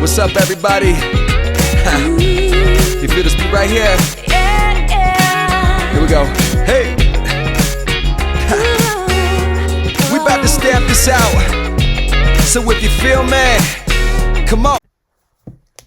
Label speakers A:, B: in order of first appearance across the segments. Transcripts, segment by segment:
A: What's up, everybody? You feel this beat right here? Here we go. Hey! We about to stamp this out. So if you feel me, come on.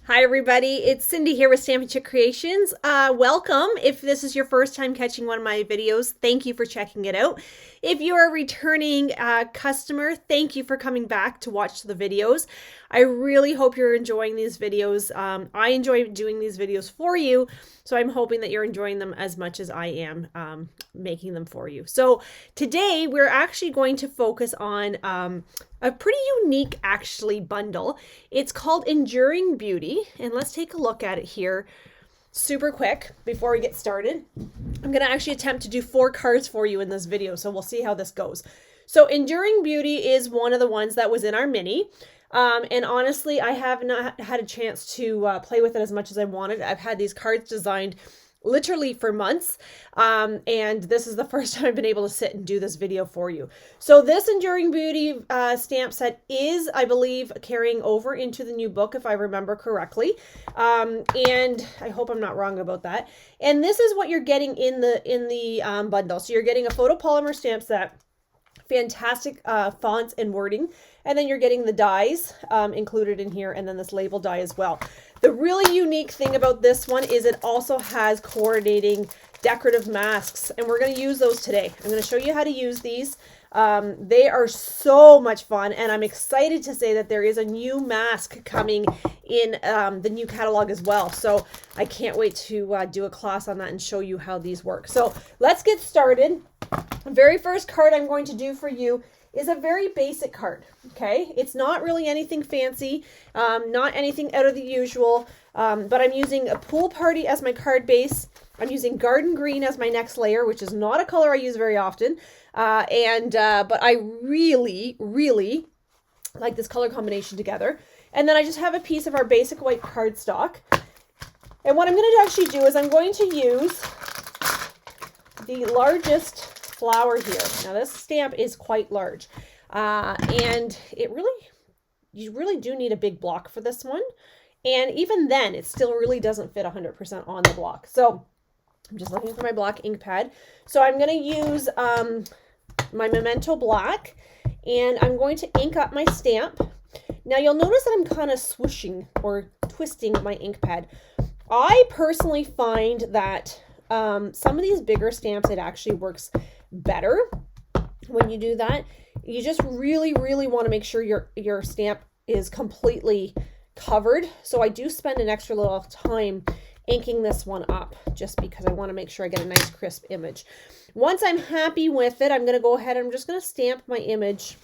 B: Hi everybody, it's Cindy here with Stampin' Chick Creations. Welcome. If this is your first time catching one of my videos, thank you for checking it out. If you're a returning customer, thank you for coming back to watch the videos. I really hope you're enjoying these videos. I enjoy doing these videos for you, so I'm hoping that you're enjoying them as much as I am making them for you. So today we're actually going to focus on a pretty unique actually bundle. It's called Enduring Beauty, and let's take a look at it here super quick before we get started. I'm going to actually attempt to do 4 cards for you in this video, so we'll see how this goes. So Enduring Beauty is one of the ones that was in our mini. And honestly, I have not had a chance to play with it as much as I wanted. I've had these cards designed literally for months, and this is the first time I've been able to sit and do this video for you. So this Enduring Beauty stamp set is, I believe, carrying over into the new book, if I remember correctly, and I hope I'm not wrong about that. And this is what you're getting in the bundle. So you're getting a photopolymer stamp set, fantastic fonts and wording, and then you're getting the dies included in here, and then this label die as well. The really unique thing about this one is it also has coordinating decorative masks, and we're going to use those today. I'm going to show you how to use these. They are so much fun, and I'm excited to say that there is a new mask coming in the new catalog as well. So I can't wait to do a class on that and show you how these work. So let's get started. The very first card I'm going to do for you is a very basic card, okay? It's not really anything fancy, not anything out of the usual, but I'm using a Pool Party as my card base. I'm using Garden Green as my next layer, which is not a color I use very often, but I really, really like this color combination together. And then I just have a piece of our basic white cardstock. And what I'm going to actually do is I'm going to use the largest flower here. Now this stamp is quite large, and you really do need a big block for this one, and even then it still really doesn't fit 100% on the block. So I'm just looking for my black ink pad. So I'm going to use my Memento Black, and I'm going to ink up my stamp. Now you'll notice that I'm kind of swooshing or twisting my ink pad. I personally find that some of these bigger stamps, it actually works better when you do that. You just really, really want to make sure your stamp is completely covered. So I do spend an extra little time inking this one up just because I want to make sure I get a nice crisp image. Once I'm happy with it, I'm going to go ahead and I'm just going to stamp my image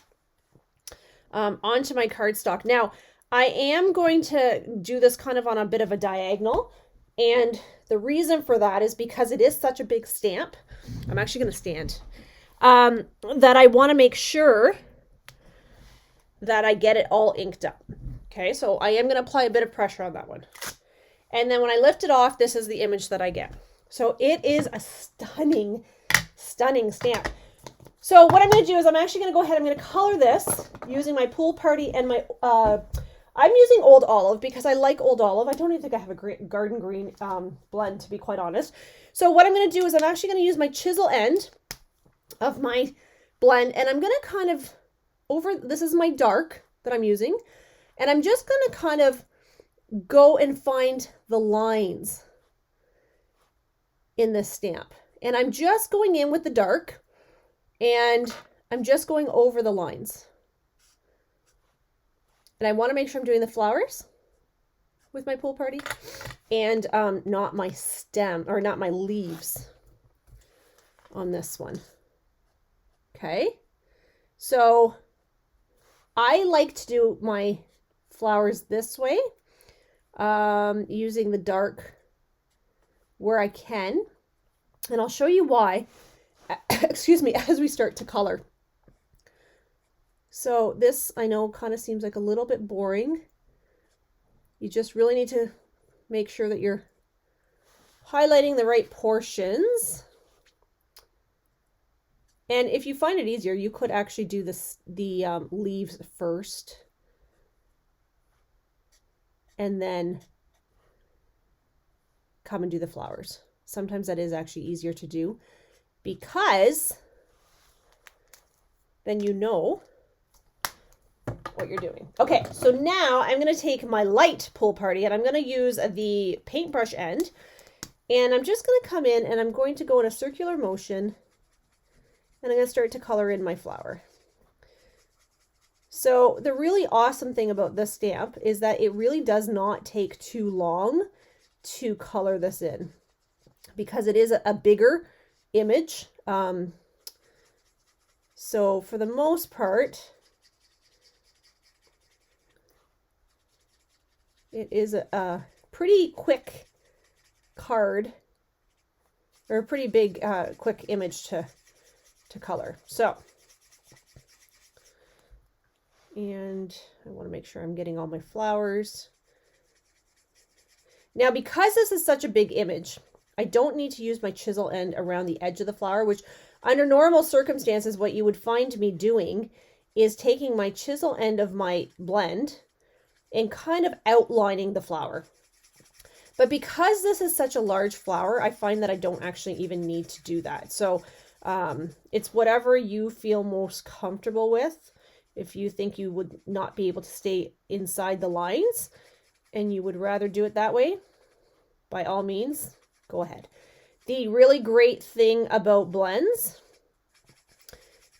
B: onto my cardstock. Now, I am going to do this kind of on a bit of a diagonal, and the reason for that is because it is such a big stamp. I'm actually going to stand. That I want to make sure that I get it all inked up. Okay, so I am going to apply a bit of pressure on that one. And then when I lift it off, this is the image that I get. So it is a stunning, stunning stamp. So what I'm going to do is I'm actually going to go ahead, I'm going to color this using my Pool Party and my, I'm using Old Olive because I like Old Olive. I don't even think I have a great Garden Green blend, to be quite honest. So what I'm going to do is I'm actually going to use my chisel end of my blend, and I'm going to kind of this is my dark that I'm using, and I'm just going to kind of go and find the lines in this stamp. And I'm just going in with the dark, and I'm just going over the lines. And I want to make sure I'm doing the flowers with my Pool Party and not my stem or not my leaves on this one. Okay, so I like to do my flowers this way, using the dark where I can, and I'll show you why, excuse me, as we start to color. So this, I know, kind of seems like a little bit boring. You just really need to make sure that you're highlighting the right portions. And if you find it easier, you could actually do the leaves first. and then come and do the flowers. Sometimes that is actually easier to do because then you know what you're doing. Okay, so now I'm going to take my light Pull Party and I'm going to use the paintbrush end, and I'm just going to come in and I'm going to go in a circular motion, and I'm going to start to color in my flower. So the really awesome thing about this stamp is that it really does not take too long to color this in because it is a bigger image. So for the most part, it is a pretty quick card, or a pretty big quick image to color. So, and I want to make sure I'm getting all my flowers. Now, because this is such a big image, I don't need to use my chisel end around the edge of the flower, which under normal circumstances, what you would find me doing is taking my chisel end of my blend and kind of outlining the flower. But because this is such a large flower, I find that I don't actually even need to do that. So it's whatever you feel most comfortable with. If you think you would not be able to stay inside the lines and you would rather do it that way, by all means, go ahead. The really great thing about blends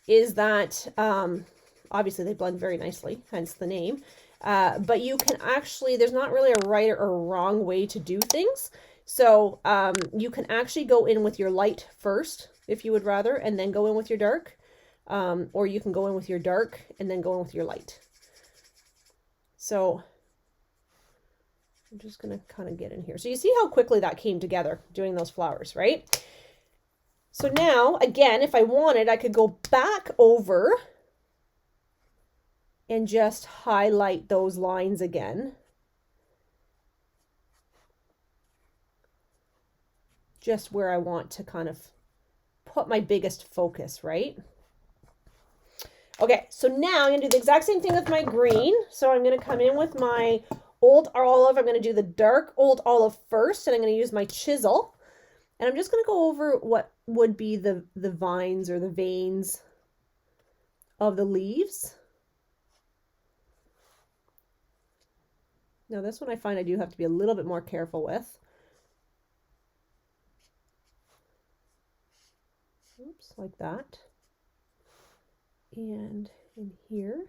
B: is that obviously they blend very nicely, hence the name. But you can actually, there's not really a right or wrong way to do things. So you can actually go in with your light first, if you would rather, and then go in with your dark. Or you can go in with your dark and then go in with your light. So I'm just going to kind of get in here. So you see how quickly that came together doing those flowers, right? So now, again, if I wanted, I could go back over and just highlight those lines again. Just where I want to kind of put my biggest focus, right? Okay, so now I'm going to do the exact same thing with my green. So I'm going to come in with my Old Olive. I'm going to do the dark Old Olive first, and I'm going to use my chisel. And I'm just going to go over what would be the vines or the veins of the leaves. Now this one I find I do have to be a little bit more careful with. Oops, like that. And in here.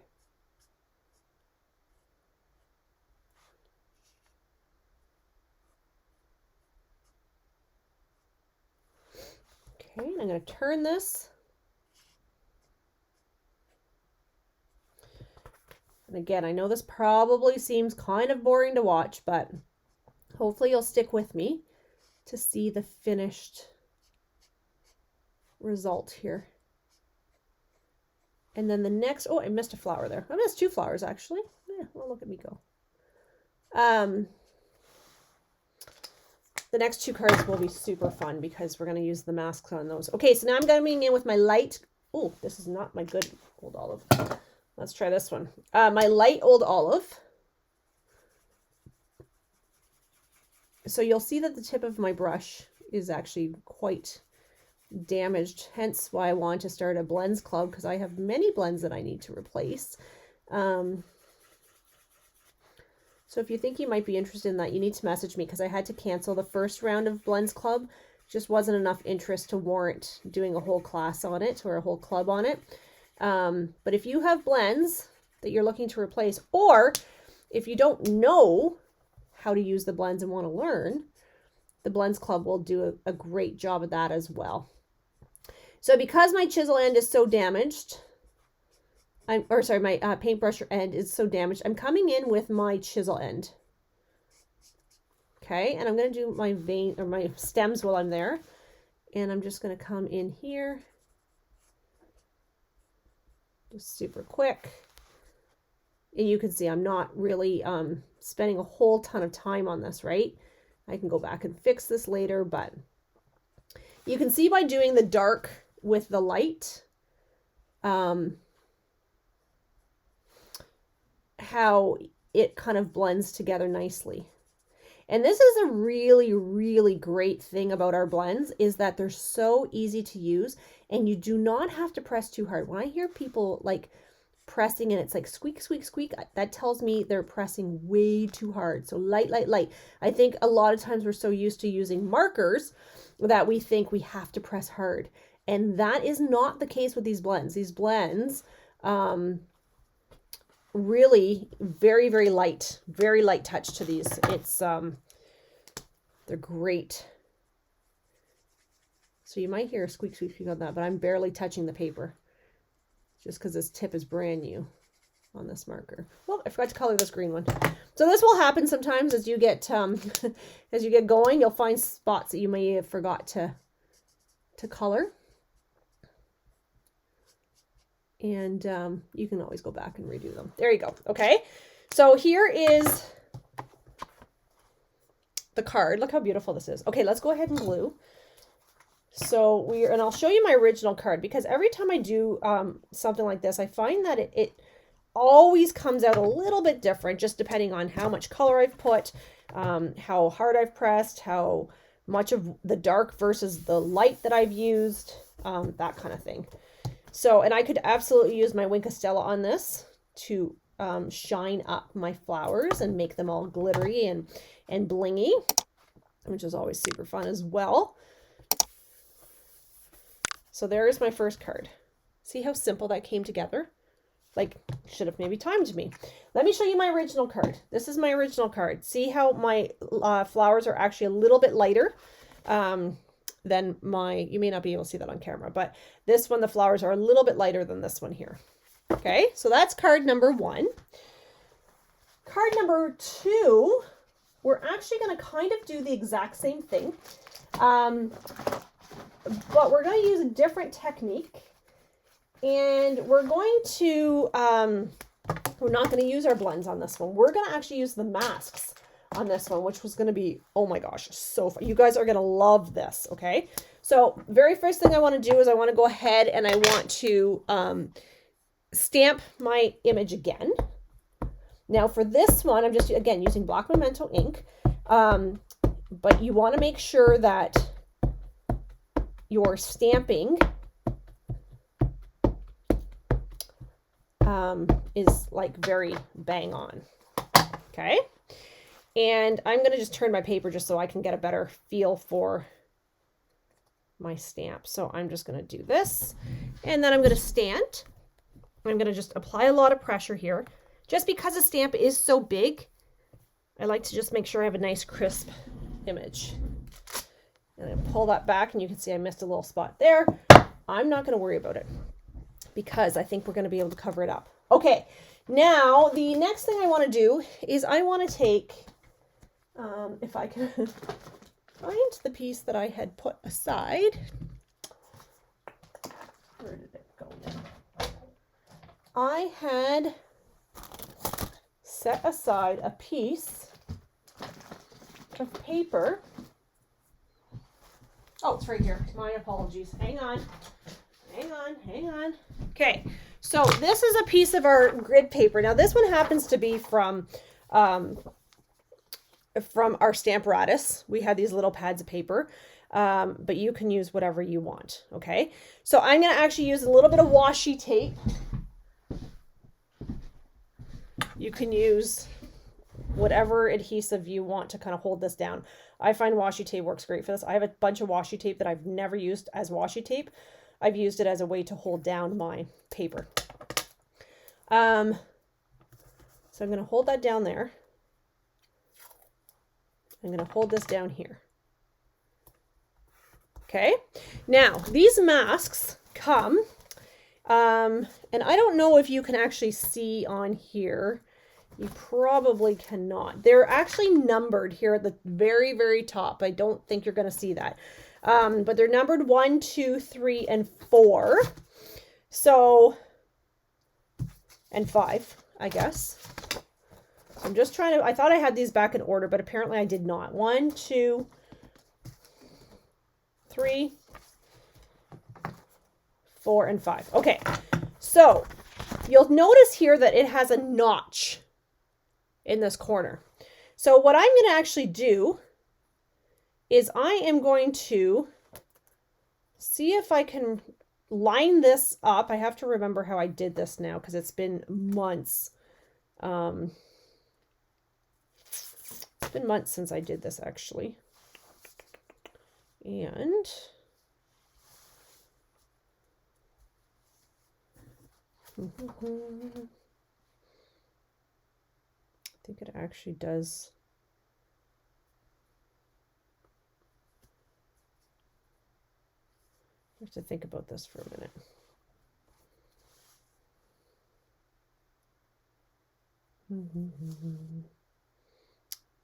B: Okay, and I'm going to turn this. And again, I know this probably seems kind of boring to watch, but hopefully you'll stick with me to see the finished result here. And then the next, oh, I missed a flower there. I missed two flowers actually. Yeah, well, look at me go. The next two cards will be super fun because we're going to use the masks on those. Okay, so now I'm coming in with my light. Oh, this is not my good Old Olive. Let's try this one. My light Old Olive. So you'll see that the tip of my brush is actually quite damaged, hence why I want to start a blends club, because I have many blends that I need to replace. So if you think you might be interested in that, you need to message me, because I had to cancel the first round of blends club. Just wasn't enough interest to warrant doing a whole class on it or a whole club on it. But if you have blends that you're looking to replace, or if you don't know how to use the blends and want to learn, the blends club will do a great job of that as well. So because my chisel end is so damaged, my paintbrush end is so damaged, I'm coming in with my chisel end. Okay, and I'm going to do my vein or my stems while I'm there. And I'm just going to come in here. Just super quick. And you can see I'm not really spending a whole ton of time on this, right? I can go back and fix this later, but you can see by doing the dark with the light, how it kind of blends together nicely. And this is a really, really great thing about our blends, is that they're so easy to use and you do not have to press too hard. When I hear people like pressing and it's like squeak, squeak, squeak, that tells me they're pressing way too hard. So light, light, light. I think a lot of times we're so used to using markers that we think we have to press hard. And that is not the case with these blends. These blends, really very, very light touch to these. It's, they're great. So you might hear a squeak, squeak, squeak on that, but I'm barely touching the paper just because this tip is brand new on this marker. Well, I forgot to color this green one. So this will happen sometimes as you get, as you get going, you'll find spots that you may have forgot to color. And you can always go back and redo them. There you go. Okay. So here is the card. Look how beautiful this is. Okay, let's go ahead and glue. So and I'll show you my original card, because every time I do something like this, I find that it always comes out a little bit different, just depending on how much color I've put, how hard I've pressed, how much of the dark versus the light that I've used, that kind of thing. So, and I could absolutely use my Wink of Stella on this to shine up my flowers and make them all glittery and blingy, which is always super fun as well. So there's my first card. See how simple that came together? Like, should have maybe timed me. Let me show you my original card. This is my original card. See how my flowers are actually a little bit lighter than you may not be able to see that on camera, but this one, the flowers are a little bit lighter than this one here. Okay, so that's card number 1. Card number 2, we're actually going to kind of do the exact same thing, but we're going to use a different technique, and we're going to, we're not going to use our blends on this one. We're going to actually use the masks on this one, which was going to be, oh my gosh, so fun. You guys are going to love this. Okay. So very first thing I want to do is I want to go ahead and I want to stamp my image again. Now for this one, I'm just, again, using Black Memento ink. But you want to make sure that your stamping is like very bang on. Okay. And I'm going to just turn my paper just so I can get a better feel for my stamp. So I'm just going to do this, and then I'm going to stand. I'm going to just apply a lot of pressure here. Just because the stamp is so big, I like to just make sure I have a nice crisp image. And I pull that back, and you can see I missed a little spot there. I'm not going to worry about it because I think we're going to be able to cover it up. Okay, now the next thing I want to do is I want to take... if I can find the piece that I had put aside. Where did it go now? I had set aside a piece of paper. Oh, it's right here. My apologies. Hang on. Okay, so this is a piece of our grid paper. Now this one happens to be from our Stamparatus. We have these little pads of paper, but you can use whatever you want. Okay, so I'm going to actually use a little bit of washi tape. You can use whatever adhesive you want to kind of hold this down. I find washi tape works great for this. I have a bunch of washi tape that I've never used as washi tape. I've used it as a way to hold down my paper. So I'm going to hold that down there. I'm going to hold this down here. Okay. Now, these masks come, and I don't know if you can actually see on here. You probably cannot. They're actually numbered here at the very, very top. I don't think you're going to see that. But they're numbered 1, 2, 3, and 4. So, and 5, I guess. I'm just trying to, I thought I had these back in order, but apparently I did not. 1, 2, 3, 4, and 5. Okay, so you'll notice here that it has a notch in this corner. So what I'm going to actually do is I am going to see if I can line this up. I have to remember how I did this now because it's been months. It's been months since I did this actually. And I think it actually does. I have to think about this for a minute. I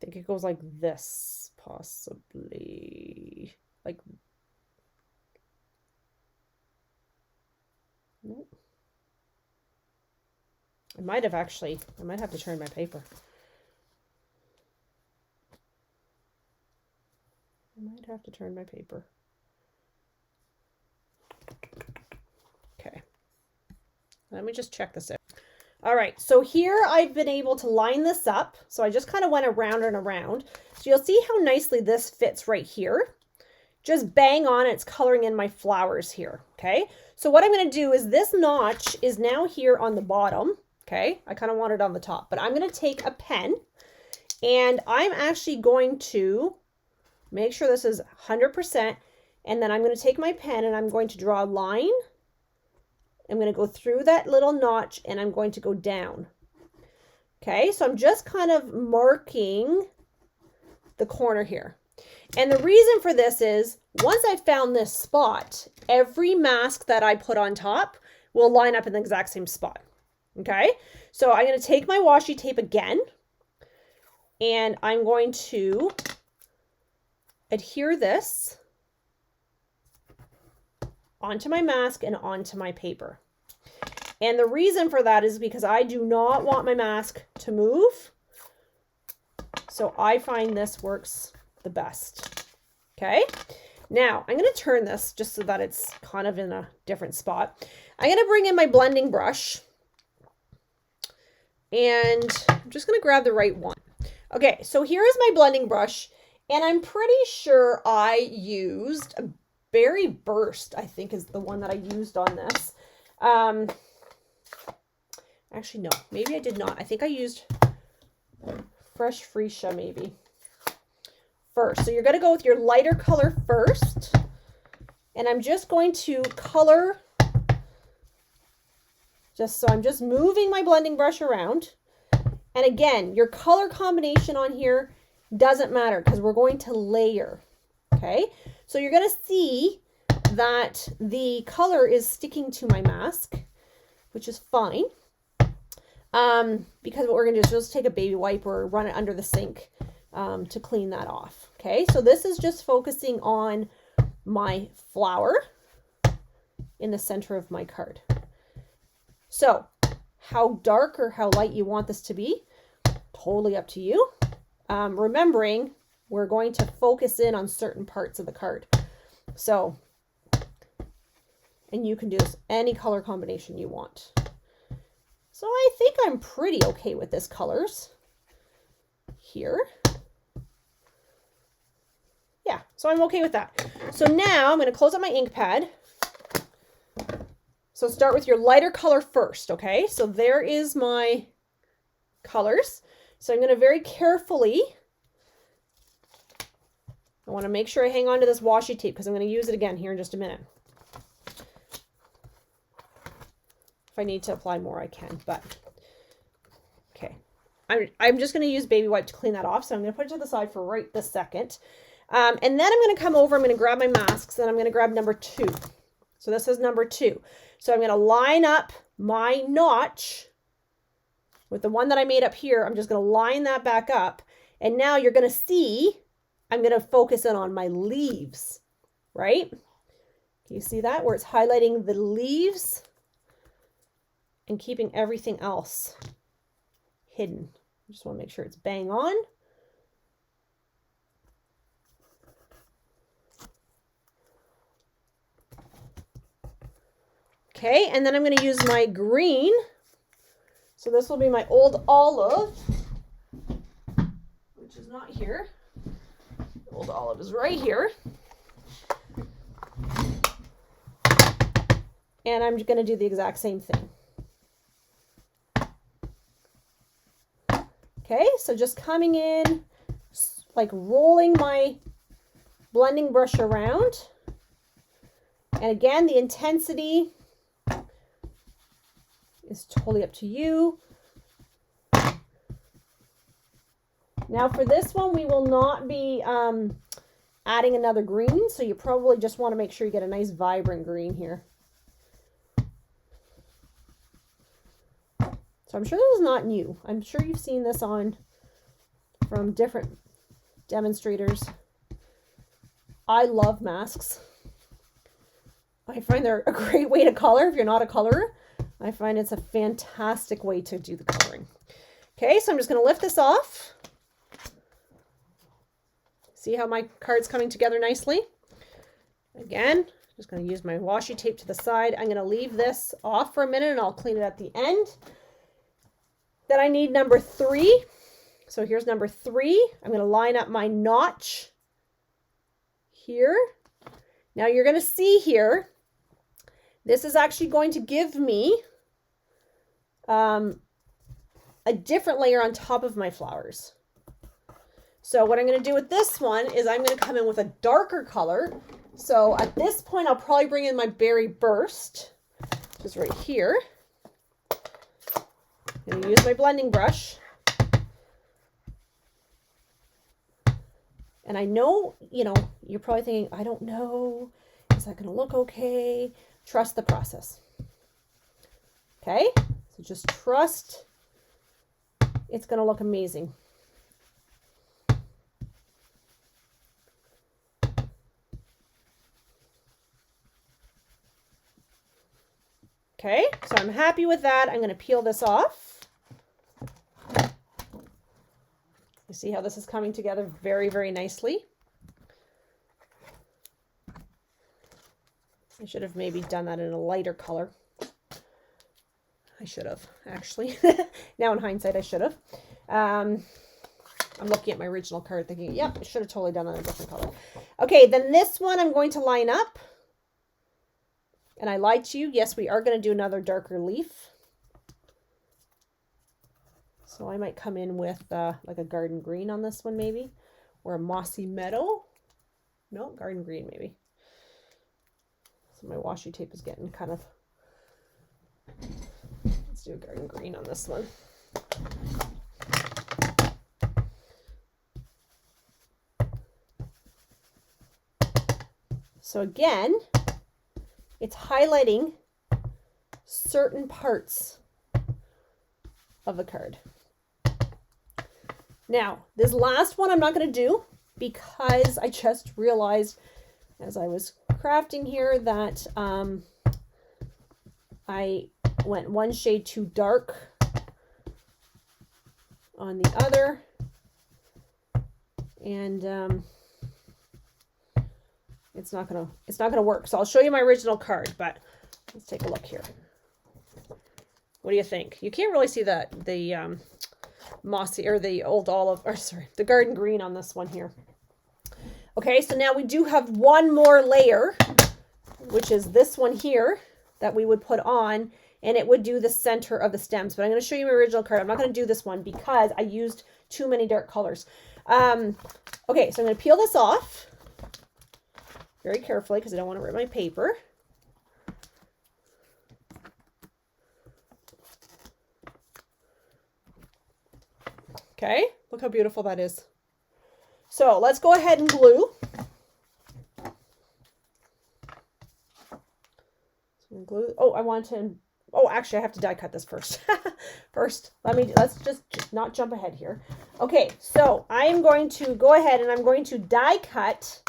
B: think it goes like this, possibly. Like, nope. I might have to turn my paper. Okay. Let me just check this out. All right, so here I've been able to line this up. So I just kind of went around and around. So you'll see how nicely this fits right here. Just bang on, it's coloring in my flowers here, okay? So what I'm gonna do is this notch is now here on the bottom, okay? I kind of want it on the top, but I'm gonna take a pen and I'm actually going to make sure this is 100%, and then I'm gonna take my pen and I'm going to draw a line. I'm going to go through that little notch and I'm going to go down. Okay, so I'm just kind of marking the corner here. And the reason for this is once I found this spot, every mask that I put on top will line up in the exact same spot. Okay, so I'm going to take my washi tape again and I'm going to adhere this onto my mask and onto my paper. And the reason for that is because I do not want my mask to move. So I find this works the best. Okay. Now I'm going to turn this just so that it's kind of in a different spot. I'm going to bring in my blending brush and I'm just going to grab the right one. Okay. So here is my blending brush and I'm pretty sure I used a Berry Burst, I think is the one that I used on this. Actually, no, maybe I did not. I think I used Fresh Freesia maybe first. So you're going to go with your lighter color first. And I'm just going to color, so I'm just moving my blending brush around. And again, your color combination on here doesn't matter because we're going to layer. Okay, so you're going to see that the color is sticking to my mask, which is fine. Because what we're going to do is just take a baby wipe or run it under the sink to clean that off. Okay, so this is just focusing on my flower in the center of my card. So how dark or how light you want this to be, totally up to you. Remembering we're going to focus in on certain parts of the card. So, and you can do this any color combination you want. So I think I'm pretty okay with this colors here. Yeah, so I'm okay with that. So now I'm going to close up my ink pad. So start with your lighter color first, okay? So there is my colors. So I'm going to very carefully, I want to make sure I hang on to this washi tape because I'm going to use it again here in just a minute. If I need to apply more, I can, but okay. I'm just going to use baby wipe to clean that off. So I'm going to put it to the side for right this second. And then I'm going to come over, I'm going to grab my masks and I'm going to grab number 2. So this is number 2. So I'm going to line up my notch with the one that I made up here. I'm just going to line that back up. And now you're going to see, I'm going to focus in on my leaves, right? Can you see that where it's highlighting the leaves and keeping everything else hidden? I just want to make sure it's bang on. Okay, and then I'm going to use my green. So this will be my Old Olive. not here. Old Olive is right here. And I'm going to do the exact same thing. Okay, so just coming in, like rolling my blending brush around. And again, the intensity is totally up to you. Now for this one, we will not be adding another green, so you probably just want to make sure you get a nice vibrant green here. So I'm sure this is not new. I'm sure you've seen this on from different demonstrators. I love masks. I find they're a great way to color if you're not a colorer. I find it's a fantastic way to do the coloring. Okay, so I'm just going to lift this off. See how my card's coming together nicely? Again, just going to use my washi tape to the side. I'm going to leave this off for a minute and I'll clean it at the end. Then I need number 3. So here's number 3. I'm going to line up my notch here. Now you're going to see here, this is actually going to give me a different layer on top of my flowers. So what I'm going to do with this one is I'm going to come in with a darker color. So at this point, I'll probably bring in my Berry Burst, which is right here. I'm going to use my blending brush. And I know, you know, you're probably thinking, I don't know, is that going to look okay? Trust the process. Okay, so just trust it's going to look amazing. Okay, so I'm happy with that. I'm going to peel this off. You see how this is coming together very, very nicely. I should have maybe done that in a lighter color. I should have, actually. Now in hindsight, I should have. I'm looking at my original card thinking, yep, I should have totally done that in a different color. Okay, then this one I'm going to line up. And I lied to you. Yes, we are going to do another darker leaf. So I might come in with like a garden green on this one maybe. Or a mossy meadow. No, garden green maybe. So my washi tape is getting kind of... Let's do a garden green on this one. So again, it's highlighting certain parts of the card. Now, this last one I'm not going to do because I just realized as I was crafting here that I went one shade too dark on the other, and it's not gonna work. So I'll show you my original card, but let's take a look here. What do you think? You can't really see the mossy or the old olive, or sorry, the garden green on this one here. Okay, so now we do have one more layer, which is this one here that we would put on, and it would do the center of the stems. But I'm going to show you my original card. I'm not going to do this one because I used too many dark colors. Okay, so I'm going to peel this off very carefully because I don't want to rip my paper. Okay, look how beautiful that is. So let's go ahead and glue. So glue. Oh, I want to. Oh, actually, I have to die cut this first. First, let's just not jump ahead here. Okay, so I am going to go ahead and I'm going to die cut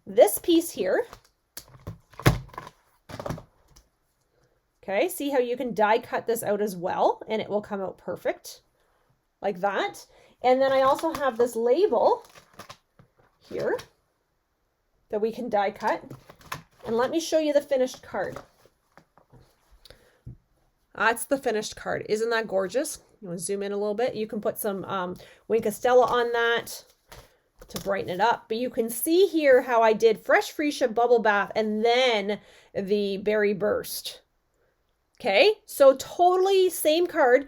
B: this piece here. Okay, see how you can die cut this out as well, and it will come out perfect like that. And then I also have this label here that we can die cut. And let me show you the finished card. That's the finished card. Isn't that gorgeous? You want to zoom in a little bit? You can put some Wink of Stella on that. to brighten it up. But you can see here how I did Fresh Freesia Bubble Bath and then the Berry Burst. Okay, so totally same card,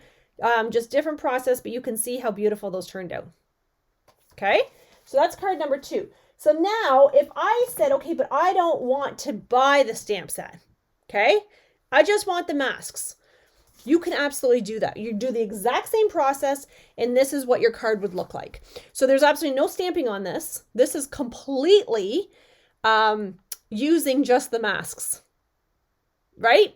B: just different process, but you can see how beautiful those turned out. Okay, so that's card number 2. So now if I said, okay, but I don't want to buy the stamp set, okay, I just want the masks. You can absolutely do that. You do the exact same process, and this is what your card would look like. So there's absolutely no stamping on this. This is completely using just the masks, right?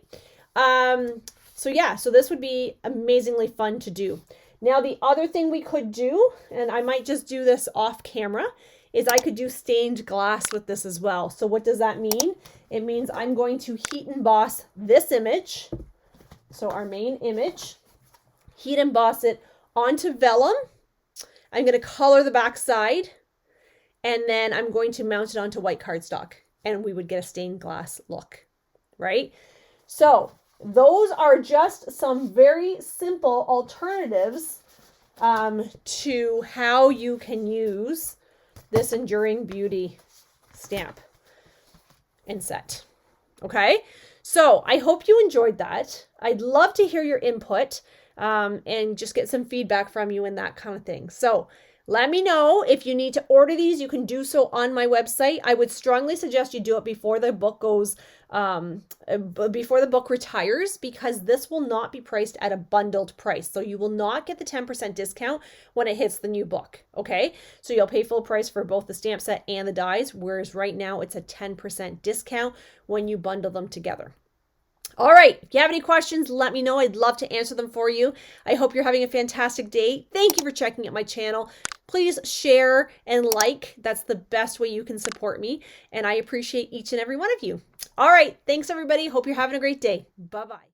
B: So yeah, so this would be amazingly fun to do. Now, the other thing we could do, and I might just do this off camera, is I could do stained glass with this as well. So what does that mean? It means I'm going to heat emboss this image. So our main image, heat emboss it onto vellum. I'm going to color the back side, and then I'm going to mount it onto white cardstock, and we would get a stained glass look, right? So those are just some very simple alternatives to how you can use this Enduring Beauty stamp and set. Okay, so I hope you enjoyed that. I'd love to hear your input and just get some feedback from you and that kind of thing. So let me know if you need to order these. You can do so on my website. I would strongly suggest you do it before the book goes, before the book retires, because this will not be priced at a bundled price. So you will not get the 10% discount when it hits the new book. Okay, so you'll pay full price for both the stamp set and the dies, whereas right now it's a 10% discount when you bundle them together. All right, if you have any questions, let me know. I'd love to answer them for you. I hope you're having a fantastic day. Thank you for checking out my channel. Please share and like. That's the best way you can support me. And I appreciate each and every one of you. All right, thanks everybody. Hope you're having a great day. Bye-bye.